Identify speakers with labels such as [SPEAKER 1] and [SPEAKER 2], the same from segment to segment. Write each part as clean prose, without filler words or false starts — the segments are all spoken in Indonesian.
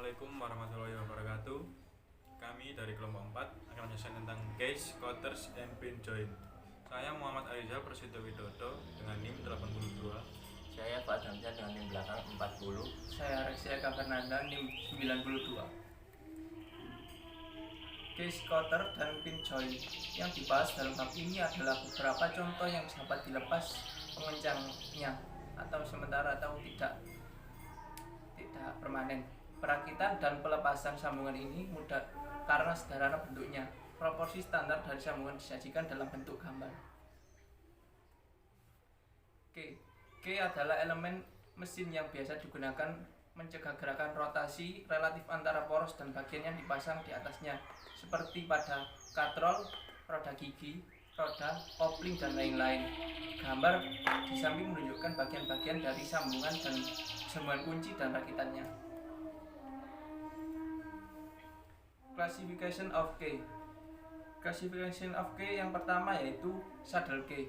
[SPEAKER 1] Assalamualaikum warahmatullahi wabarakatuh. Kami dari kelompok 4 akan menjelaskan tentang case, cutters, and pin joint. Saya Muhammad Ariza Prasetyo Widodo dengan NIM 82.
[SPEAKER 2] Saya Pak Damjan dengan NIM belakang 40.
[SPEAKER 3] Saya Rexia Eka Fernanda NIM 92. Case, cutter, dan pin joint yang dibahas dalam bab ini adalah beberapa contoh yang dapat dilepas pengencangnya atau sementara atau tidak permanen. Perakitan dan pelepasan sambungan ini mudah karena sederhana bentuknya. Proporsi standar dari sambungan disajikan dalam bentuk gambar. K adalah elemen mesin yang biasa digunakan mencegah gerakan rotasi relatif antara poros dan bagian yang dipasang di atasnya, seperti pada katrol, roda gigi, roda, kopling, dan lain-lain. Gambar di samping menunjukkan bagian-bagian dari sambungan kunci dan rakitannya. Classification of K. Classification of K yang pertama yaitu saddle K.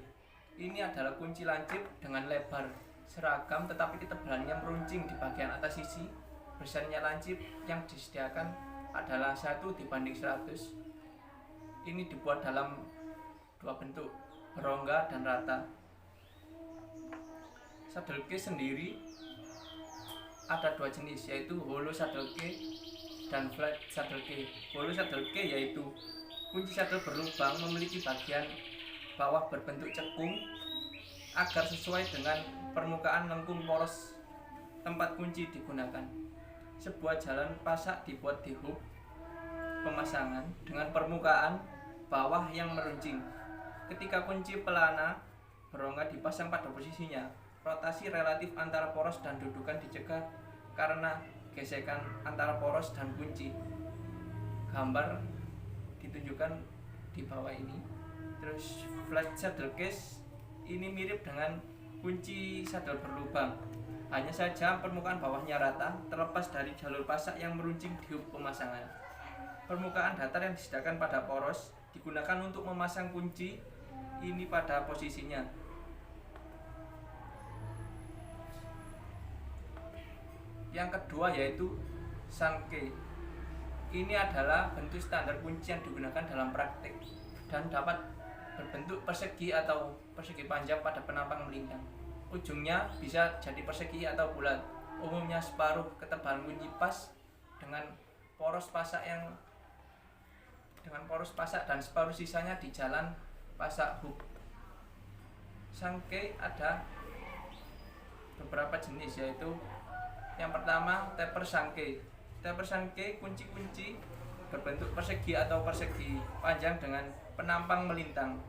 [SPEAKER 3] Ini adalah kunci lancip dengan lebar seragam tetapi ketebalannya meruncing di bagian atas sisi. Besarnya lancip yang disediakan adalah 1:100. Ini dibuat dalam dua bentuk, berongga dan rata. Saddle K sendiri ada dua jenis, yaitu hollow saddle K dan flat saddle K. Hollow saddle K yaitu kunci saddle berlubang memiliki bagian bawah berbentuk cekung agar sesuai dengan permukaan lengkung poros tempat kunci digunakan. Sebuah jalan pasak dibuat di hub pemasangan dengan permukaan bawah yang meruncing. Ketika kunci pelana berongga dipasang pada posisinya, rotasi relatif antara poros dan dudukan dicegah karena gesekan antara poros dan kunci. Gambar ditunjukkan di bawah ini. Terus flat saddle case ini mirip dengan kunci saddle berlubang, hanya saja permukaan bawahnya rata terlepas dari jalur pasak yang meruncing di hub pemasangan. Permukaan datar yang disediakan pada poros digunakan untuk memasang kunci ini pada posisinya. Yang kedua yaitu Sanke. Ini adalah bentuk standar kunci yang digunakan dalam praktik dan dapat berbentuk persegi atau persegi panjang pada penampang melintang. Ujungnya bisa jadi persegi atau bulat. Umumnya separuh ketebalan kunci pas dengan poros pasak dan separuh sisanya di jalan pasak hub. Sanke ada beberapa jenis, yaitu yang pertama taper Sanke. Taper Sanke kunci-kunci berbentuk persegi atau persegi panjang dengan penampang melintang.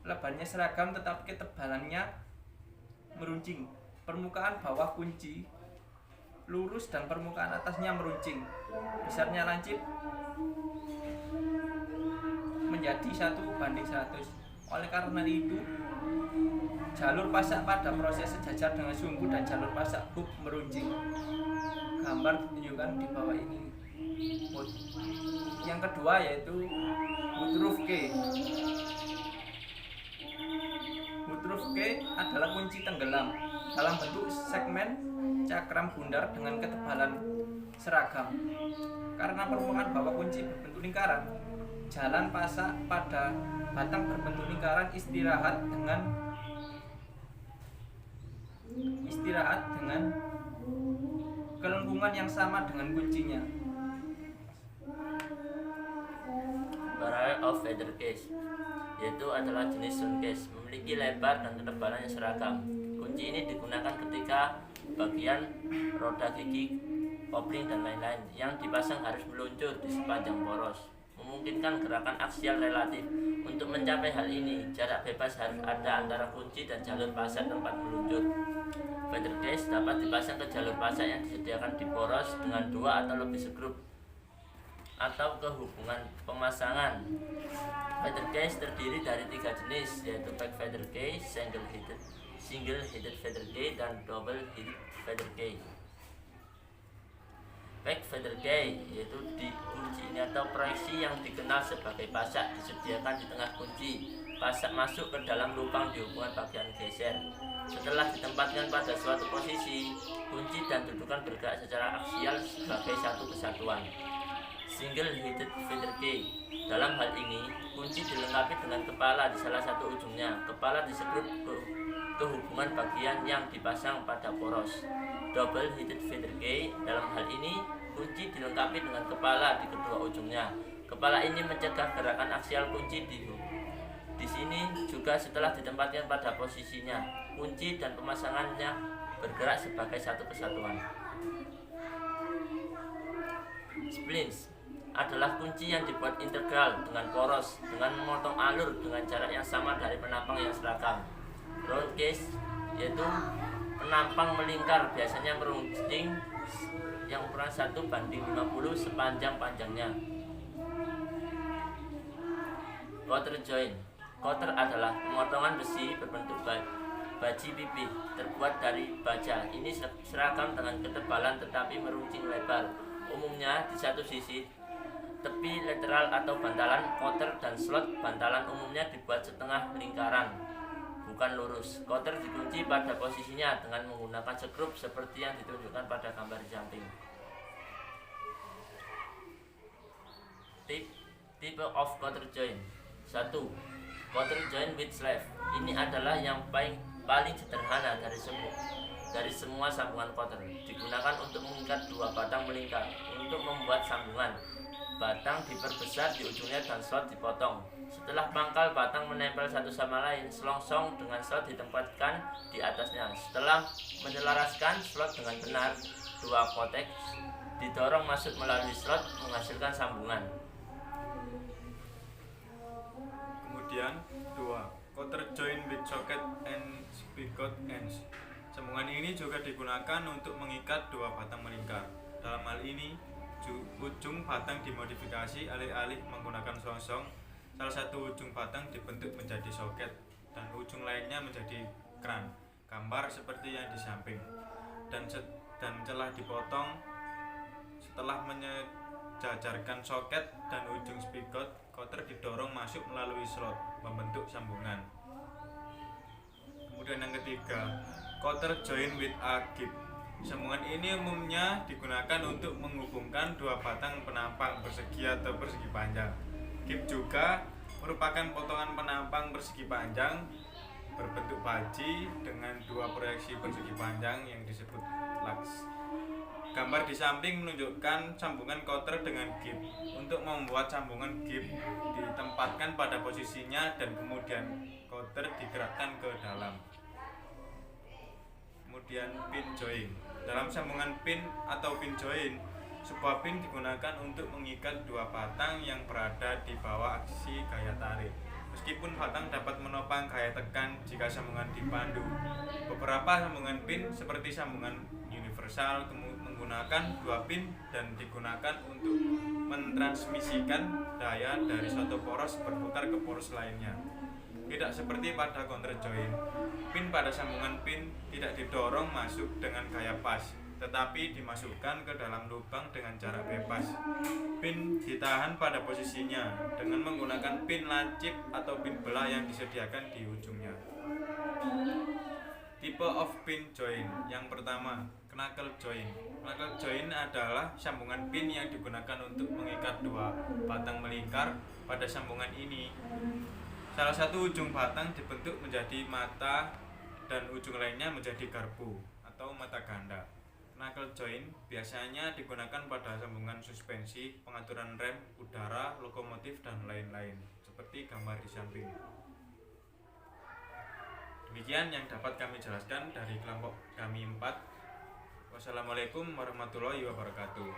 [SPEAKER 3] Lebarnya seragam tetapi ketebalannya meruncing. Permukaan bawah kunci lurus dan permukaan atasnya meruncing. Besarnya lancip menjadi 1:100. Oleh karena itu, jalur pasak pada proses sejajar dengan sumbu dan jalur pasak hub meruncing. Gambar ditunjukkan di bawah ini. Yang kedua yaitu Woodruff K. Woodruff K adalah kunci tenggelam dalam bentuk segmen cakram bundar dengan ketebalan seragam. Karena permukaan bawah kunci berbentuk lingkaran, jalan pasak pada batang berbentuk lingkaran istirahat dengan kelengkungan yang sama dengan kuncinya.
[SPEAKER 2] Variety of feather case yaitu adalah jenis sound case, memiliki lebar dan ketebalan yang seragam. Kunci ini digunakan ketika bagian roda gigi, kopling, dan lain-lain yang dipasang harus meluncur di sepanjang poros, memungkinkan gerakan aksial relatif. Untuk mencapai hal ini, jarak bebas harus ada antara kunci dan jalur pasak tempat meluncur. Feather case dapat dipasang ke jalur pasak yang disediakan di poros dengan 2 atau lebih skrup atau ke hubungan pemasangan. Feather case terdiri dari 3 jenis, yaitu back feather case, single headed feather case, dan double headed feather case. Back feather case yaitu di kunci ini atau proyeksi yang dikenal sebagai pasak disediakan di tengah kunci. Pasak masuk ke dalam lubang di hubungan bagian geser. Setelah ditempatkan pada suatu posisi, kunci dan dudukan bergerak secara aksial sebagai satu kesatuan. Single-headed feeder key. Dalam hal ini, kunci dilengkapi dengan kepala di salah satu ujungnya. Kepala disebut kehubungan bagian yang dipasang pada poros. Double-headed feeder key. Dalam hal ini, kunci dilengkapi dengan kepala di kedua ujungnya. Kepala ini mencegah gerakan aksial kunci di sini juga setelah ditempatkan pada posisinya, kunci dan pemasangannya bergerak sebagai satu kesatuan. Splints adalah kunci yang dibuat integral dengan poros dengan memotong alur dengan jarak yang sama dari penampang yang seragam. Round case yaitu penampang melingkar biasanya meruncing yang ukuran 1:50 sepanjang-panjangnya. Quarter joint. Quarter adalah pemotongan besi berbentuk baji pipih terbuat dari baja. Ini seragam dengan ketebalan tetapi meruncing lebar. Umumnya di satu sisi tepi lateral atau bantalan. Quarter dan slot bantalan umumnya dibuat setengah lingkaran, bukan lurus. Quarter dikunci pada posisinya dengan menggunakan skrup seperti yang ditunjukkan pada gambar di samping. Type of quarter joint. 1. Quarter joint with sleeve. Ini adalah yang paling sederhana dari semua sambungan quarter. Digunakan untuk mengikat dua batang melingkar. Untuk membuat sambungan, batang diperbesar di ujungnya dan slot dipotong. Setelah pangkal batang menempel satu sama lain, selongsong dengan slot ditempatkan di atasnya. Setelah menyelaraskan slot dengan benar, dua kotek didorong masuk melalui slot menghasilkan sambungan.
[SPEAKER 1] Kemudian 2. Quarter joint with socket and spigot ends. Sambungan ini juga digunakan untuk mengikat dua batang melingkar. Dalam hal ini, ujung batang dimodifikasi alih-alih menggunakan selongsong. Salah satu ujung batang dibentuk menjadi soket dan ujung lainnya menjadi kran. Gambar seperti yang di samping. Dan telah dipotong setelah menyejajarkan soket dan ujung spigot. Quarter didorong masuk melalui slot membentuk sambungan. Kemudian yang ketiga, quarter joint with a gap. Sambungan ini umumnya digunakan untuk menghubungkan dua batang penampang persegi atau persegi panjang. Gap juga merupakan potongan penampang persegi panjang berbentuk baji dengan dua proyeksi persegi panjang yang disebut lugs. Gambar di samping menunjukkan sambungan quarter dengan gap. Untuk membuat sambungan gap ditempatkan pada posisinya dan kemudian quarter digerakkan ke dalam. Kemudian pin joint. Dalam sambungan pin atau pin joint, sebuah pin digunakan untuk mengikat dua batang yang berada di bawah aksi gaya tarik. Meskipun batang dapat menopang gaya tekan jika sambungan dipandu. Beberapa sambungan pin seperti sambungan universal menggunakan dua pin dan digunakan untuk mentransmisikan daya dari suatu poros berputar ke poros lainnya. Tidak seperti pada counter joint, pin pada sambungan pin tidak didorong masuk dengan gaya pas, tetapi dimasukkan ke dalam lubang dengan jarak bebas. Pin ditahan pada posisinya dengan menggunakan pin lancip atau pin belah yang disediakan di ujungnya. Type of pin joint. Yang pertama, knuckle joint. Knuckle joint adalah sambungan pin yang digunakan untuk mengikat dua batang melingkar. Pada sambungan ini, salah satu ujung batang dibentuk menjadi mata dan ujung lainnya menjadi garpu atau mata ganda. Knuckle joint biasanya digunakan pada sambungan suspensi, pengaturan rem, udara, lokomotif, dan lain-lain, seperti gambar di samping. Demikian yang dapat kami jelaskan dari kelompok kami 4. Wassalamualaikum warahmatullahi wabarakatuh.